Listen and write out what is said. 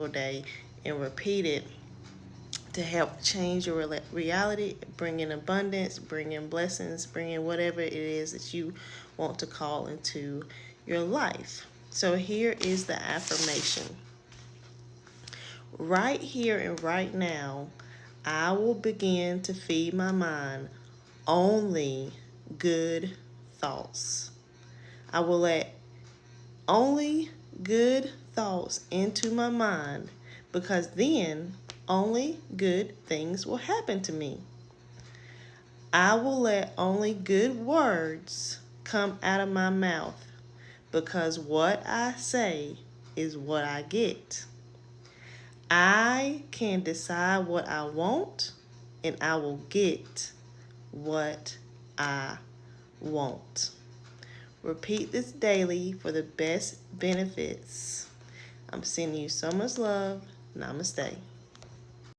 day and repeat it to help change your reality, bring in abundance, bring in blessings, bring in whatever it is that you want to call into your life. So here is the affirmation. Right here and right now, I will begin to feed my mind only good thoughts. I will let only good thoughts into my mind because then only good things will happen to me. I will let only good words come out of my mouth because what I say is what I get. I can decide what I want and I will get what I want. Repeat this daily for the best benefits. I'm sending you so much love. Namaste.